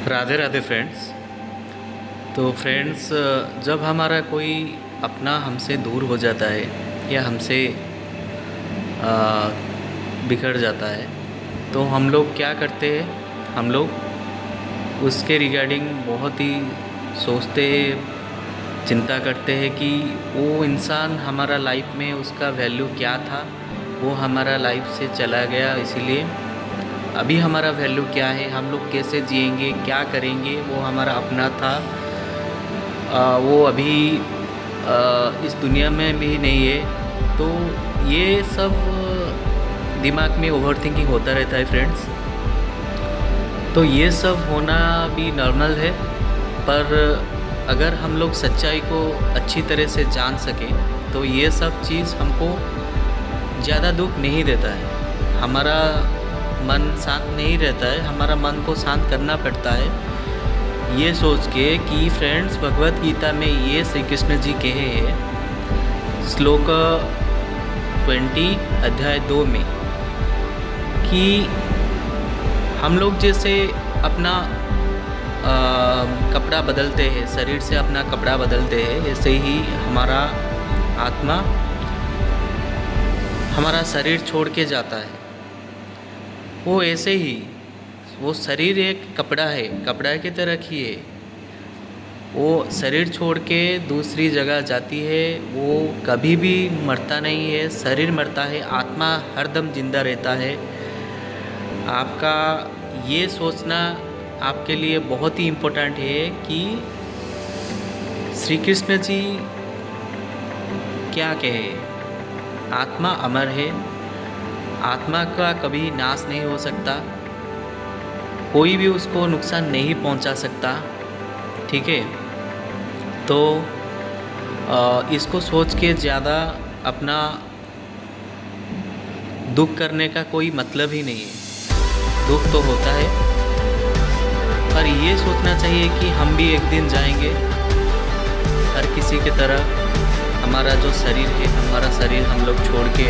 Radhe Radhe friends. तो friends, जब हमारा कोई अपना हमसे दूर हो जाता है या हमसे बिछड़ जाता है तो हम लोग क्या करते हैं, हम लोग उसके रिगार्डिंग बहुत ही सोचते चिंता करते हैं कि वो इंसान हमारा लाइफ में उसका वैल्यू क्या था, वो हमारा लाइफ से चला गया, इसीलिए अभी हमारा वैल्यू क्या है, हम लोग कैसे जिएंगे, क्या करेंगे। वो हमारा अपना था, वो अभी इस दुनिया में भी नहीं है। तो ये सब दिमाग में ओवर थिंकिंग होता रहता है फ्रेंड्स। तो ये सब होना भी नॉर्मल है, पर अगर हम लोग सच्चाई को अच्छी तरह से जान सकें तो ये सब चीज़ हमको ज़्यादा दुख नहीं देता है। हमारा मन शांत नहीं रहता है, हमारा मन को शांत करना पड़ता है ये सोच के कि फ्रेंड्स, भगवत गीता में ये श्री कृष्ण जी कहे हैं श्लोक 20 अध्याय 2 में कि हम लोग जैसे अपना कपड़ा बदलते हैं, शरीर से अपना कपड़ा बदलते हैं, ऐसे ही हमारा आत्मा हमारा शरीर छोड़ के जाता है। वो ऐसे ही, वो शरीर एक कपड़ा है, कपड़ा की तरह ही है। वो शरीर छोड़ के दूसरी जगह जाती है, वो कभी भी मरता नहीं है। शरीर मरता है, आत्मा हरदम जिंदा रहता है। आपका ये सोचना आपके लिए बहुत ही इम्पोर्टेंट है कि श्री कृष्ण जी क्या कहे, आत्मा अमर है, आत्मा का कभी नाश नहीं हो सकता, कोई भी उसको नुकसान नहीं पहुंचा सकता। ठीक है, तो इसको सोच के ज़्यादा अपना दुख करने का कोई मतलब ही नहीं है। दुख तो होता है, पर ये सोचना चाहिए कि हम भी एक दिन जाएंगे, हर किसी की तरह। हमारा जो शरीर है, हमारा शरीर हम लोग छोड़ के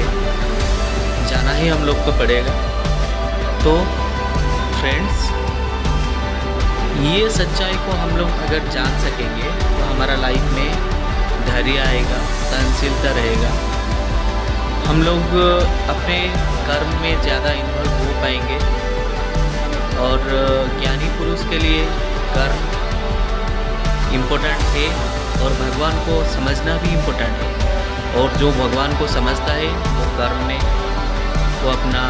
जाना ही हम लोग को पड़ेगा। तो फ्रेंड्स, ये सच्चाई को हम लोग अगर जान सकेंगे तो हमारा लाइफ में धैर्य आएगा, सहनशीलता रहेगा। हम लोग अपने कर्म में ज़्यादा इन्वॉल्व हो पाएंगे, और ज्ञानी पुरुष के लिए कर्म इम्पोर्टेंट है और भगवान को समझना भी इम्पोर्टेंट है। और जो भगवान को समझता है वो कर्म में वो अपना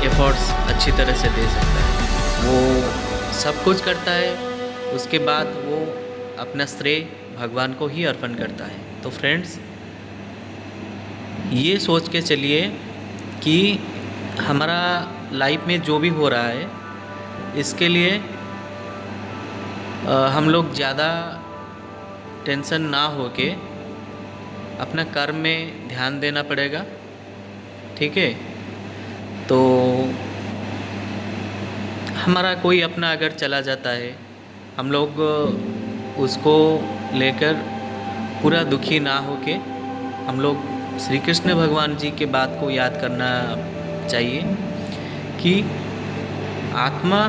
एफर्ट्स अच्छी तरह से दे सकता है, वो सब कुछ करता है, उसके बाद वो अपना श्रेय भगवान को ही अर्पण करता है। तो फ्रेंड्स, ये सोच के चलिए कि हमारा लाइफ में जो भी हो रहा है इसके लिए हम लोग ज़्यादा टेंशन ना होके अपना कर्म में ध्यान देना पड़ेगा। ठीक है, तो हमारा कोई अपना अगर चला जाता है, हम लोग उसको लेकर पूरा दुखी ना होके हम लोग श्री कृष्ण भगवान जी के बात को याद करना चाहिए कि आत्मा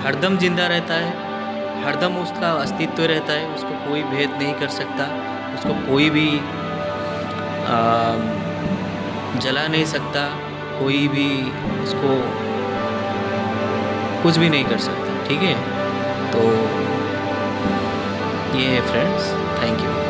हरदम जिंदा रहता है, हरदम उसका अस्तित्व रहता है, उसको कोई भेद नहीं कर सकता, उसको कोई भी जला नहीं सकता, कोई भी उसको कुछ भी नहीं कर सकता। ठीक है, तो ये है फ्रेंड्स, थैंक यू।